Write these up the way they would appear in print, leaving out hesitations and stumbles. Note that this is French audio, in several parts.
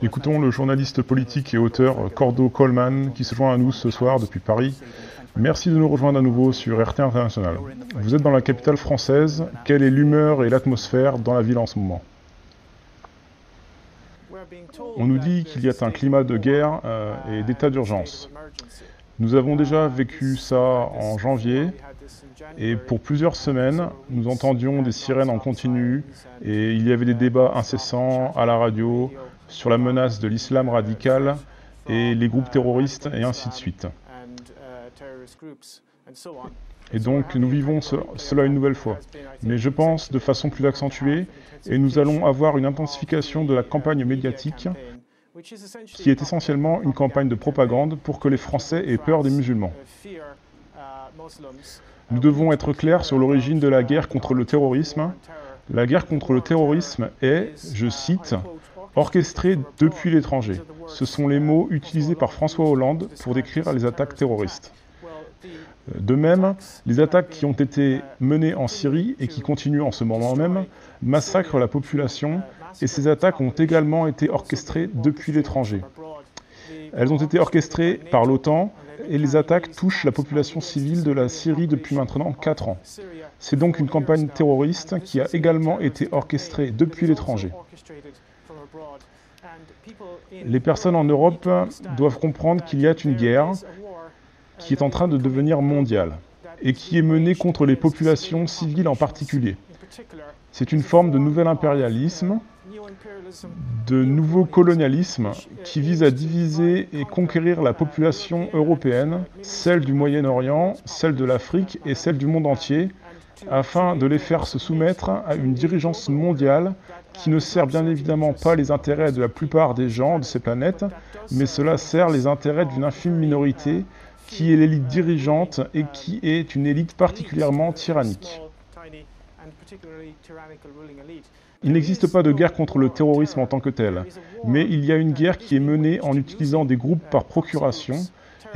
Écoutons le journaliste politique et auteur Cordo Coleman qui se joint à nous ce soir depuis Paris. Merci de nous rejoindre à nouveau sur RT International. Vous êtes dans la capitale française. Quelle est l'humeur et l'atmosphère dans la ville en ce moment? On nous dit qu'il y a un climat de guerre et d'état d'urgence. Nous avons déjà vécu ça en janvier et pour plusieurs semaines, nous entendions des sirènes en continu et il y avait des débats incessants à la radio sur la menace de l'islam radical et les groupes terroristes et ainsi de suite. Et donc nous vivons cela une nouvelle fois. Mais je pense de façon plus accentuée et nous allons avoir une intensification de la campagne médiatique qui est essentiellement une campagne de propagande pour que les Français aient peur des musulmans. Nous devons être clairs sur l'origine de la guerre contre le terrorisme. La guerre contre le terrorisme est, je cite, « orchestrée depuis l'étranger ». Ce sont les mots utilisés par François Hollande pour décrire les attaques terroristes. De même, les attaques qui ont été menées en Syrie et qui continuent en ce moment même massacrent la population et ces attaques ont également été orchestrées depuis l'étranger. Elles ont été orchestrées par l'OTAN et les attaques touchent la population civile de la Syrie depuis maintenant 4 ans. C'est donc une campagne terroriste qui a également été orchestrée depuis l'étranger. Les personnes en Europe doivent comprendre qu'il y a une guerre qui est en train de devenir mondiale et qui est menée contre les populations civiles en particulier. C'est une forme de nouvel impérialisme, de nouveau colonialisme qui vise à diviser et conquérir la population européenne, celle du Moyen-Orient, celle de l'Afrique et celle du monde entier, afin de les faire se soumettre à une dirigeance mondiale qui ne sert bien évidemment pas les intérêts de la plupart des gens de ces planètes, mais cela sert les intérêts d'une infime minorité qui est l'élite dirigeante et qui est une élite particulièrement tyrannique. Il n'existe pas de guerre contre le terrorisme en tant que tel, mais il y a une guerre qui est menée en utilisant des groupes par procuration,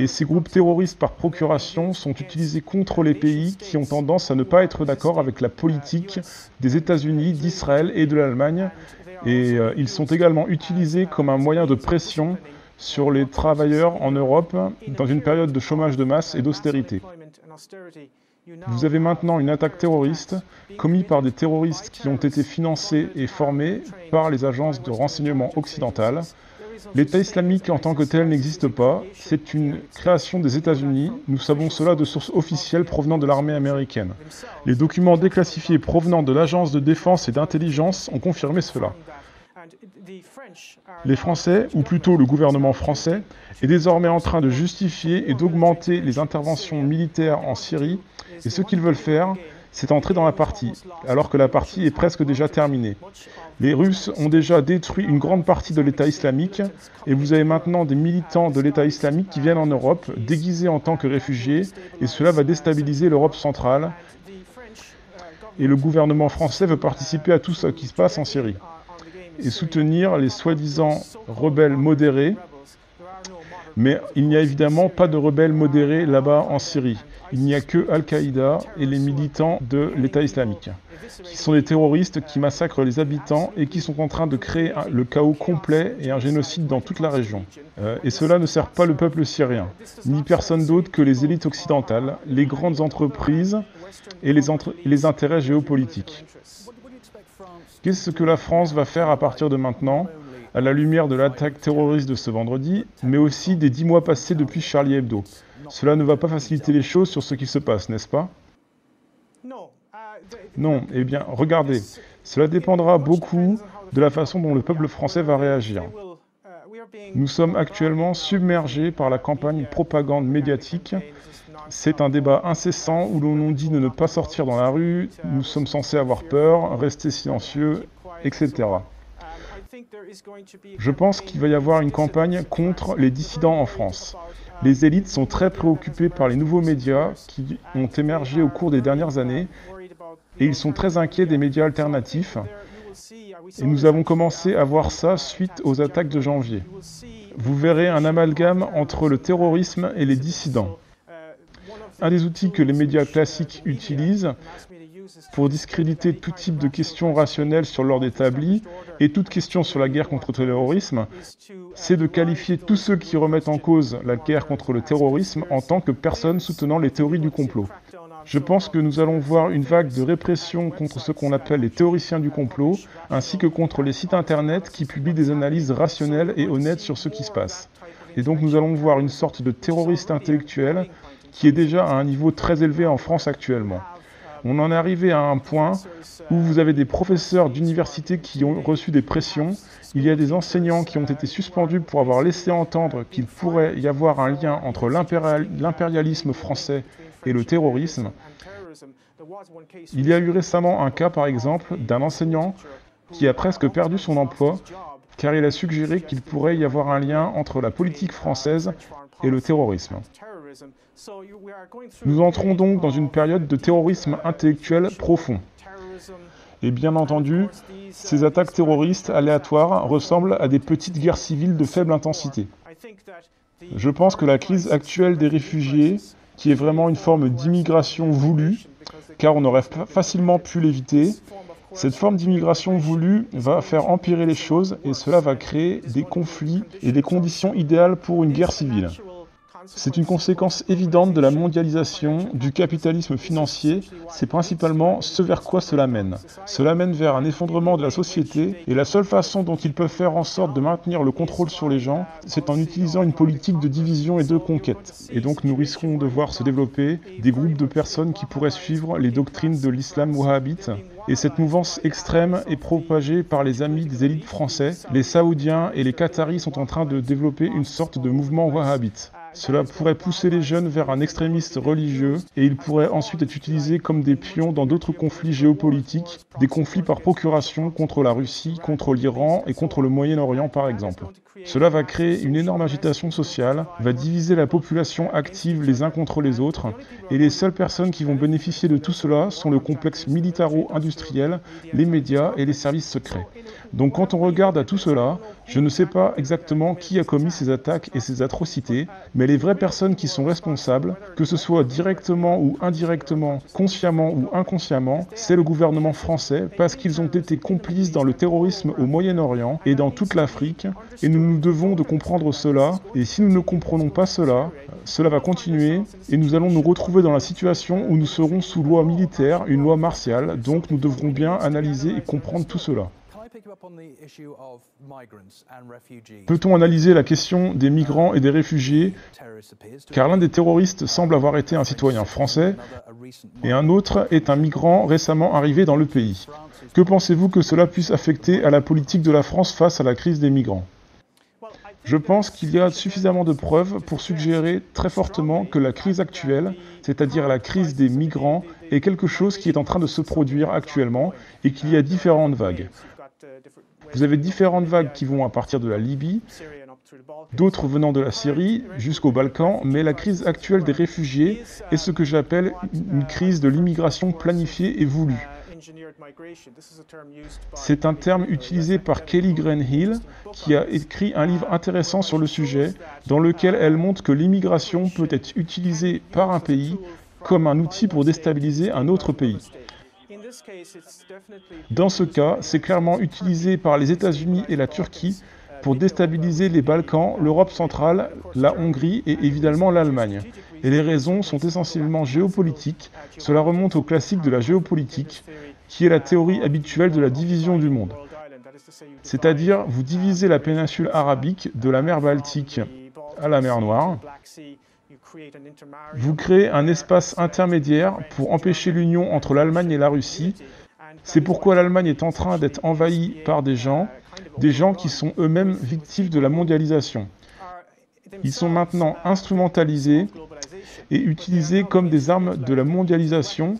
et ces groupes terroristes par procuration sont utilisés contre les pays qui ont tendance à ne pas être d'accord avec la politique des États-Unis, d'Israël et de l'Allemagne, et ils sont également utilisés comme un moyen de pression sur les travailleurs en Europe dans une période de chômage de masse et d'austérité. Vous avez maintenant une attaque terroriste commise par des terroristes qui ont été financés et formés par les agences de renseignement occidentales. L'État islamique en tant que tel n'existe pas, c'est une création des États-Unis, nous savons cela de sources officielles provenant de l'armée américaine. Les documents déclassifiés provenant de l'agence de défense et d'intelligence ont confirmé cela. Les Français, ou plutôt le gouvernement français, est désormais en train de justifier et d'augmenter les interventions militaires en Syrie, et ce qu'ils veulent faire, c'est entrer dans la partie, alors que la partie est presque déjà terminée. Les Russes ont déjà détruit une grande partie de l'État islamique, et vous avez maintenant des militants de l'État islamique qui viennent en Europe, déguisés en tant que réfugiés, et cela va déstabiliser l'Europe centrale, et le gouvernement français veut participer à tout ce qui se passe en Syrie et soutenir les soi-disant rebelles modérés. Mais il n'y a évidemment pas de rebelles modérés là-bas en Syrie. Il n'y a que Al-Qaïda et les militants de l'État islamique, qui sont des terroristes qui massacrent les habitants et qui sont en train de créer le chaos complet et un génocide dans toute la région. Et cela ne sert pas le peuple syrien, ni personne d'autre que les élites occidentales, les grandes entreprises et les intérêts géopolitiques. Qu'est-ce que la France va faire à partir de maintenant, à la lumière de l'attaque terroriste de ce vendredi, mais aussi des 10 mois passés depuis Charlie Hebdo? Cela ne va pas faciliter les choses sur ce qui se passe, n'est-ce pas? Non, eh bien, regardez, cela dépendra beaucoup de la façon dont le peuple français va réagir. Nous sommes actuellement submergés par la campagne propagande médiatique. C'est un débat incessant où l'on nous dit de ne pas sortir dans la rue, nous sommes censés avoir peur, rester silencieux, etc. Je pense qu'il va y avoir une campagne contre les dissidents en France. Les élites sont très préoccupées par les nouveaux médias qui ont émergé au cours des dernières années et ils sont très inquiets des médias alternatifs. Et nous avons commencé à voir ça suite aux attaques de janvier. Vous verrez un amalgame entre le terrorisme et les dissidents. Un des outils que les médias classiques utilisent pour discréditer tout type de questions rationnelles sur l'ordre établi et toute question sur la guerre contre le terrorisme, c'est de qualifier tous ceux qui remettent en cause la guerre contre le terrorisme en tant que personnes soutenant les théories du complot. Je pense que nous allons voir une vague de répression contre ce qu'on appelle les théoriciens du complot, ainsi que contre les sites internet qui publient des analyses rationnelles et honnêtes sur ce qui se passe. Et donc nous allons voir une sorte de terroriste intellectuel qui est déjà à un niveau très élevé en France actuellement. On en est arrivé à un point où vous avez des professeurs d'université qui ont reçu des pressions, il y a des enseignants qui ont été suspendus pour avoir laissé entendre qu'il pourrait y avoir un lien entre l'impérialisme français et le terrorisme. Il y a eu récemment un cas, par exemple, d'un enseignant qui a presque perdu son emploi car il a suggéré qu'il pourrait y avoir un lien entre la politique française et le terrorisme. Nous entrons donc dans une période de terrorisme intellectuel profond. Et bien entendu, ces attaques terroristes aléatoires ressemblent à des petites guerres civiles de faible intensité. Je pense que la crise actuelle des réfugiés, qui est vraiment une forme d'immigration voulue, car on aurait facilement pu l'éviter, cette forme d'immigration voulue va faire empirer les choses et cela va créer des conflits et des conditions idéales pour une guerre civile. C'est une conséquence évidente de la mondialisation, du capitalisme financier, c'est principalement ce vers quoi cela mène. Cela mène vers un effondrement de la société, et la seule façon dont ils peuvent faire en sorte de maintenir le contrôle sur les gens, c'est en utilisant une politique de division et de conquête. Et donc nous risquons de voir se développer des groupes de personnes qui pourraient suivre les doctrines de l'islam wahhabite. Et cette mouvance extrême est propagée par les amis des élites français. Les Saoudiens et les Qataris sont en train de développer une sorte de mouvement wahhabite. Cela pourrait pousser les jeunes vers un extrémiste religieux et il pourrait ensuite être utilisé comme des pions dans d'autres conflits géopolitiques, des conflits par procuration contre la Russie, contre l'Iran et contre le Moyen-Orient par exemple. Cela va créer une énorme agitation sociale, va diviser la population active les uns contre les autres, et les seules personnes qui vont bénéficier de tout cela sont le complexe militaro-industriel, les médias et les services secrets. Donc quand on regarde à tout cela, je ne sais pas exactement qui a commis ces attaques et ces atrocités, mais les vraies personnes qui sont responsables, que ce soit directement ou indirectement, consciemment ou inconsciemment, c'est le gouvernement français parce qu'ils ont été complices dans le terrorisme au Moyen-Orient et dans toute l'Afrique, et nous devons de comprendre cela, et si nous ne comprenons pas cela, cela va continuer, et nous allons nous retrouver dans la situation où nous serons sous loi militaire, une loi martiale, donc nous devrons bien analyser et comprendre tout cela. Peut-on analyser la question des migrants et des réfugiés, car l'un des terroristes semble avoir été un citoyen français, et un autre est un migrant récemment arrivé dans le pays. Que pensez-vous que cela puisse affecter à la politique de la France face à la crise des migrants ? Je pense qu'il y a suffisamment de preuves pour suggérer très fortement que la crise actuelle, c'est-à-dire la crise des migrants, est quelque chose qui est en train de se produire actuellement et qu'il y a différentes vagues. Vous avez différentes vagues qui vont à partir de la Libye, d'autres venant de la Syrie jusqu'aux Balkans, mais la crise actuelle des réfugiés est ce que j'appelle une crise de l'immigration planifiée et voulue. C'est un terme utilisé par Kelly Greenhill, qui a écrit un livre intéressant sur le sujet, dans lequel elle montre que l'immigration peut être utilisée par un pays comme un outil pour déstabiliser un autre pays. Dans ce cas, c'est clairement utilisé par les États-Unis et la Turquie pour déstabiliser les Balkans, l'Europe centrale, la Hongrie et évidemment l'Allemagne. Et les raisons sont essentiellement géopolitiques. Cela remonte au classique de la géopolitique, qui est la théorie habituelle de la division du monde. C'est-à-dire, vous divisez la péninsule arabique de la mer Baltique à la mer Noire. Vous créez un espace intermédiaire pour empêcher l'union entre l'Allemagne et la Russie. C'est pourquoi l'Allemagne est en train d'être envahie par des gens qui sont eux-mêmes victimes de la mondialisation. Ils sont maintenant instrumentalisés et utilisés comme des armes de la mondialisation.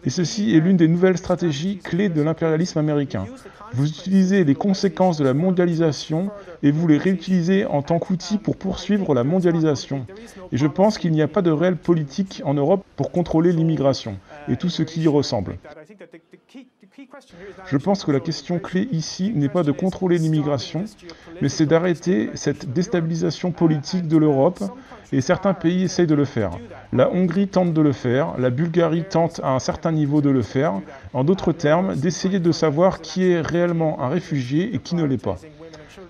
Et ceci est l'une des nouvelles stratégies clés de l'impérialisme américain. Vous utilisez les conséquences de la mondialisation et vous les réutilisez en tant qu'outil pour poursuivre la mondialisation. Et je pense qu'il n'y a pas de réelle politique en Europe pour contrôler l'immigration et tout ce qui y ressemble. Je pense que la question clé ici n'est pas de contrôler l'immigration, mais c'est d'arrêter cette déstabilisation politique de l'Europe, et certains pays essayent de le faire. La Hongrie tente de le faire, la Bulgarie tente à un certain niveau de le faire, en d'autres termes, d'essayer de savoir qui est réellement un réfugié et qui ne l'est pas.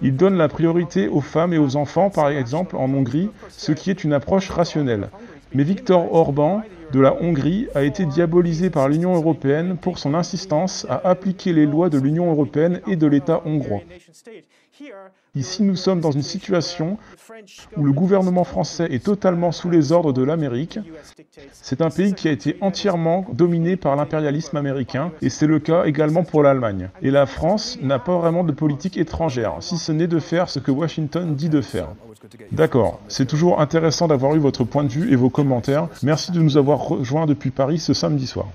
Ils donnent la priorité aux femmes et aux enfants, par exemple, en Hongrie, ce qui est une approche rationnelle. Mais Viktor Orban, de la Hongrie, a été diabolisé par l'Union européenne pour son insistance à appliquer les lois de l'Union européenne et de l'État hongrois. Ici, nous sommes dans une situation où le gouvernement français est totalement sous les ordres de l'Amérique. C'est un pays qui a été entièrement dominé par l'impérialisme américain, et c'est le cas également pour l'Allemagne. Et la France n'a pas vraiment de politique étrangère, si ce n'est de faire ce que Washington dit de faire. D'accord, c'est toujours intéressant d'avoir eu votre point de vue et vos commentaires. Merci de nous avoir rejoints depuis Paris ce samedi soir.